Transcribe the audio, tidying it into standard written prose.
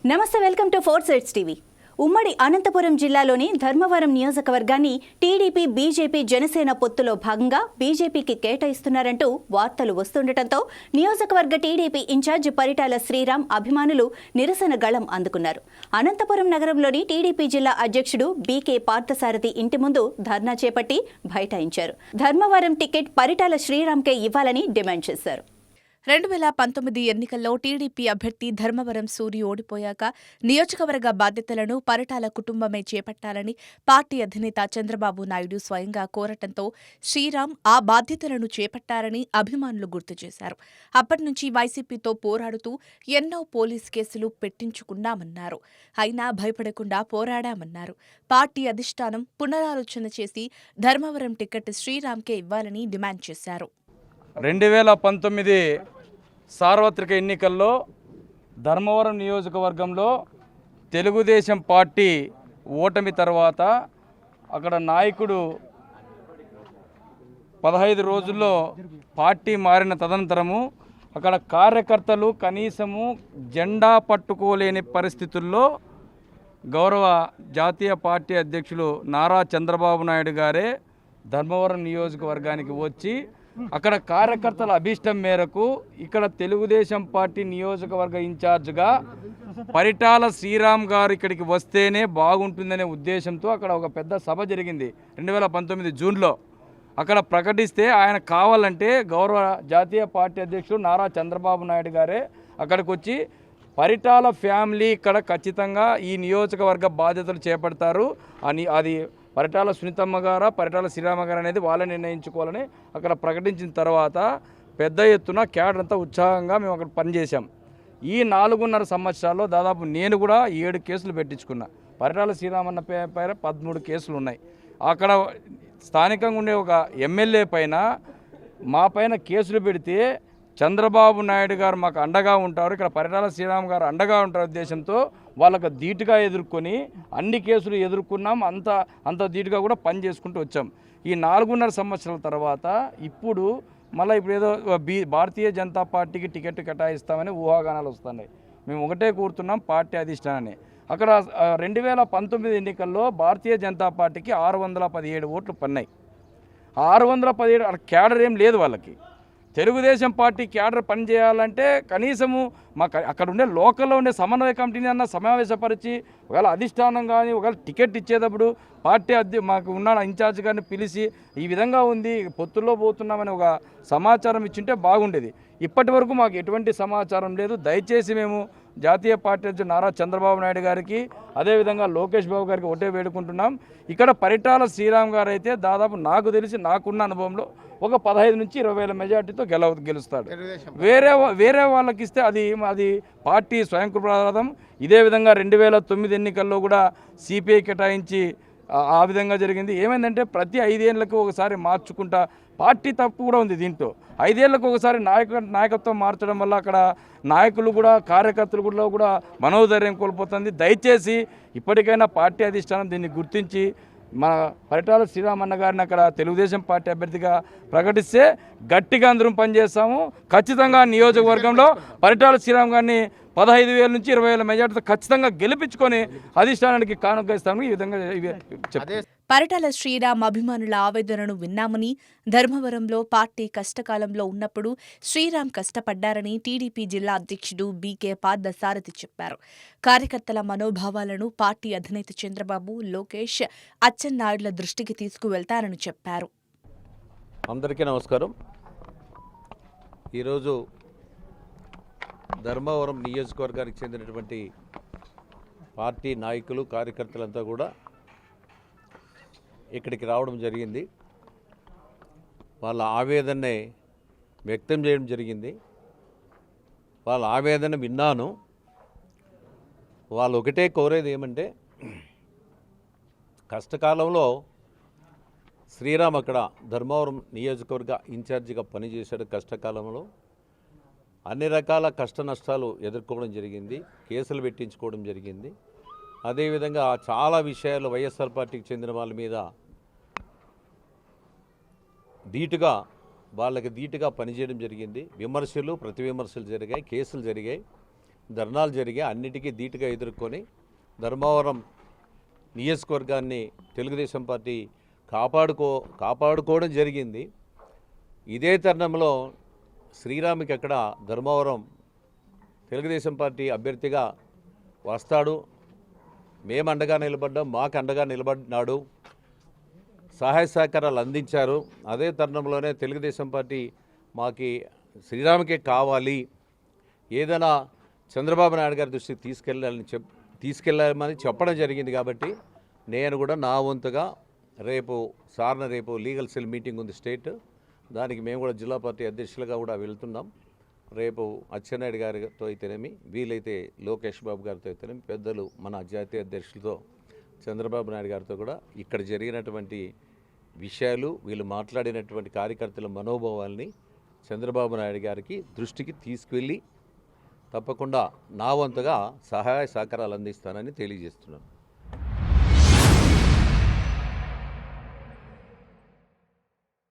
నమస్తే, welcome to 4 Sides TV. ఉమ్మడి అనంతపురం జిల్లాలోని ధర్మవరం నియోజకవర్గాన్ని టీడీపీ, బీజేపీ, జనసేన పొత్తులో భాగంగా బీజేపీకి కేటాయిస్తున్నారంటూ వార్తలు వస్తుండటంతో నియోజకవర్గ టీడీపీ ఇన్ఛార్జ్ పరిటాల శ్రీరామ్ అభిమానులు నిరసన గళం అందుకున్నారు. అనంతపురం నగరంలోని టీడీపీ జిల్లా అధ్యక్షుడు బీకే పార్థసారథి ఇంటి ముందు ధర్నా చేపట్టి బైఠాయించారు. ధర్మవరం టికెట్ పరిటాల శ్రీరామ్కే ఇవ్వాలని డిమాండ్ చేశారు. 2019 ఎన్నికల్లో టీడీపీ అభ్యర్థి ధర్మవరం సూరి ఓడిపోయాక నియోజకవర్గ బాధ్యతలను పరిటాల కుటుంబమే చేపట్టాలని పార్టీ అధినేత చంద్రబాబు నాయుడు స్వయంగా కోరటంతో శ్రీరామ్ ఆ బాధ్యతలను చేపట్టారని అభిమానులు గుర్తు చేశారు. అప్పటి నుంచి వైసీపీతో పోరాడుతూ ఎన్నో పోలీస్ కేసులు పెట్టించుకున్నామన్నారు. అయినా భయపడకుండా పోరాడామన్నారు. పార్టీ అధిష్టానం పునరాలోచన చేసి ధర్మవరం టికెట్ శ్రీరామ్కే ఇవ్వాలని డిమాండ్ చేశారు. 2019 సార్వత్రిక ఎన్నికల్లో ధర్మవరం నియోజకవర్గంలో తెలుగుదేశం పార్టీ ఓటమి తర్వాత అక్కడ నాయకుడు 15 రోజుల్లో పార్టీ మారిన తదనంతరము అక్కడ కార్యకర్తలు కనీసము జెండా పట్టుకోలేని పరిస్థితుల్లో గౌరవ జాతీయ పార్టీ అధ్యక్షులు నారా చంద్రబాబు నాయుడు గారే ధర్మవరం నియోజకవర్గానికి వచ్చి అక్కడ కార్యకర్తల అభీష్టం మేరకు ఇక్కడ తెలుగుదేశం పార్టీ నియోజకవర్గ ఇన్ఛార్జ్గా పరిటాల శ్రీరామ్ గారు ఇక్కడికి వస్తేనే బాగుంటుందనే ఉద్దేశంతో అక్కడ ఒక పెద్ద సభ జరిగింది 2019 జూన్లో. అక్కడ ప్రకటిస్తే ఆయన కావాలంటే గౌరవ జాతీయ పార్టీ అధ్యక్షుడు నారా చంద్రబాబు నాయుడు గారే అక్కడికి వచ్చి పరిటాల ఫ్యామిలీ ఇక్కడ ఖచ్చితంగా ఈ నియోజకవర్గ బాధ్యతలు చేపడతారు అని అది పరిటాల సునీతమ్మ గారా పరిటాల శ్రీరామ గారు అనేది వాళ్ళే నిర్ణయించుకోవాలని అక్కడ ప్రకటించిన తర్వాత పెద్ద ఎత్తున క్యాడర్ అంతా ఉత్సాహంగా మేము అక్కడ పనిచేసాం. ఈ 4.5 సంవత్సరాల్లో దాదాపు నేను కూడా 7 కేసులు పెట్టించుకున్నా. పరిటాల శ్రీరామన్న పైన 13 కేసులు ఉన్నాయి. అక్కడ స్థానికంగా ఉండే ఒక ఎమ్మెల్యే పైన మా పైన కేసులు పెడితే చంద్రబాబు నాయుడు గారు మాకు అండగా ఉంటారు, ఇక్కడ పరిటాల శ్రీరామ్ గారు అండగా ఉంటారు ఉద్దేశంతో వాళ్ళకు ధీటుగా ఎదుర్కొని అన్ని కేసులు ఎదుర్కొన్నాం. అంత ధీటుగా కూడా పని చేసుకుంటూ వచ్చాం. ఈ 4.5 సంవత్సరాల తర్వాత ఇప్పుడు ఏదో భారతీయ జనతా పార్టీకి టికెట్ కేటాయిస్తామని ఊహాగానాలు వస్తున్నాయి. మేము ఒకటే కోరుతున్నాం పార్టీ అధిష్టానాన్ని. అక్కడ 2019 ఎన్నికల్లో భారతీయ జనతా పార్టీకి 617 ఓట్లు పన్నాయి. 617 క్యాడర్ ఏం లేదు వాళ్ళకి. తెలుగుదేశం పార్టీ క్యాడర్ పనిచేయాలంటే కనీసము మాకు అక్కడ ఉండే లోకల్లో ఉండే సమన్వయ కమిటీని అన్న సమావేశపరిచి ఒకవేళ అధిష్టానం కానీ ఒకవేళ టికెట్ ఇచ్చేటప్పుడు పార్టీ మాకు ఉన్న ఇన్ఛార్జ్ గారిని పిలిచి ఈ విధంగా ఉంది పొత్తుల్లో పోతున్నామని ఒక సమాచారం ఇచ్చింటే బాగుండేది. ఇప్పటి వరకు మాకు ఎటువంటి సమాచారం లేదు. దయచేసి మేము జాతీయ పార్టీ అధ్యక్షుడు నారా చంద్రబాబు నాయుడు గారికి అదేవిధంగా లోకేష్ బాబు గారికి ఒకటే వేడుకుంటున్నాం. ఇక్కడ పరిటాల శ్రీరామ్ గారు అయితే దాదాపు నాకు తెలిసి నాకున్న అనుభవంలో ఒక 15 నుంచి 20 వేల మెజార్టీతో గెలుస్తాడు. వేరే వాళ్ళకి ఇస్తే అది పార్టీ స్వయంకృతార్థం. ఇదే విధంగా 2009 ఎన్నికల్లో కూడా సిపిఐ కేటాయించి ఆ విధంగా జరిగింది. ఏమైందంటే ప్రతి 5 ఏళ్ళకు ఒకసారి మార్చుకుంటా పార్టీ తప్పు కూడా ఉంది దీంట్లో. 5 ఏళ్ళకు ఒకసారి నాయకత్వం మార్చడం వల్ల అక్కడ నాయకులు కూడా కార్యకర్తలు కూడా మనోధైర్యం కోల్పోతుంది. దయచేసి ఇప్పటికైనా పార్టీ అధిష్టానం దీన్ని గుర్తించి మన పరిటాల శ్రీరామన్న గారిని అక్కడ తెలుగుదేశం పార్టీ అభ్యర్థిగా ప్రకటిస్తే గట్టిగా అందరం పనిచేస్తాము. ఖచ్చితంగా నియోజకవర్గంలో పరిటాల శ్రీరామ్ గారిని 15,000 నుంచి 20,000 మెజార్టీతో ఖచ్చితంగా గెలిపించుకొని అధిష్టానానికి కానుక ఇస్తామని ఈ విధంగా చెప్తారు. పరిటాల శ్రీరామ్ అభిమానుల ఆవేదనను విన్నామని, ధర్మవరంలో పార్టీ కష్టకాలంలో ఉన్నప్పుడు శ్రీరామ్ కష్టపడ్డారని టీడీపీ జిల్లా అధ్యక్షుడు బీకే పార్థసారథి చెప్పారు. కార్యకర్తల మనోభావాలను పార్టీ అధినేత చంద్రబాబు, లోకేష్, అచ్చెన్నాయుడుల దృష్టికి తీసుకువెళ్తారని చెప్పారు. అందరికీ నమస్కారం. ఈరోజు ధర్మవరం నియోజకవర్గానికి చెందినటువంటి పార్టీ నాయకులు కార్యకర్తలంతా కూడా ఇక్కడికి రావడం జరిగింది. వాళ్ళ ఆవేదనని వ్యక్తం చేయడం జరిగింది. వాళ్ళ ఆవేదన విన్నాను. వాళ్ళు ఒకటే కోరేది ఏమంటే కష్టకాలంలో శ్రీరామ్ అక్కడ ధర్మవరం నియోజకవర్గ ఇన్ఛార్జిగా పనిచేశాడు. కష్టకాలంలో అన్ని రకాల కష్ట నష్టాలు ఎదుర్కోవడం జరిగింది. కేసులు పెట్టించుకోవడం జరిగింది. అదేవిధంగా చాలా విషయాలు వైఎస్ఆర్ పార్టీకి చెందిన వాళ్ళ మీద వాళ్ళకి ధీటుగా పనిచేయడం జరిగింది. విమర్శలు ప్రతి విమర్శలు జరిగాయి, కేసులు జరిగాయి. ధర్నాలు జరిగి అన్నిటికీ ధీటుగా ఎదుర్కొని ధర్మవరం నియోజకవర్గాన్ని తెలుగుదేశం పార్టీ కాపాడుకోవడం జరిగింది. ఇదే తరుణంలో శ్రీరామ్కి అక్కడ ధర్మవరం తెలుగుదేశం పార్టీ అభ్యర్థిగా వస్తాడు, మేము అండగా నిలబడ్డాం, మాకు అండగా నిలబడినాడు, సహాయ సహకారాలు అందించారు. అదే తరుణంలోనే తెలుగుదేశం పార్టీ మాకి శ్రీరామ్కే కావాలి, ఏదైనా చంద్రబాబు నాయుడు గారి దృష్టికి తీసుకెళ్ళామని చెప్పడం జరిగింది. కాబట్టి నేను కూడా నా వంతుగా రేపు లీగల్ సెల్ మీటింగ్ ఉంది స్టేట్, దానికి మేము కూడా జిల్లా పార్టీ అధ్యక్షులుగా కూడా వెళ్తున్నాం. రేపు అచ్చెన్నాయుడు గారితో అయితేనేమి, వీలైతే లోకేష్ బాబు గారితో అయితేనేమి, పెద్దలు మన జాతీయ అధ్యక్షులతో చంద్రబాబు నాయుడు గారితో కూడా ఇక్కడ జరిగినటువంటి విషయాలు, వీళ్ళు మాట్లాడినటువంటి కార్యకర్తల మనోభావాల్ని చంద్రబాబు నాయుడు గారికి దృష్టికి తీసుకువెళ్ళి తప్పకుండా నా వంతుగా సహాయ సహకారాలు అందిస్తానని తెలియజేస్తున్నాను.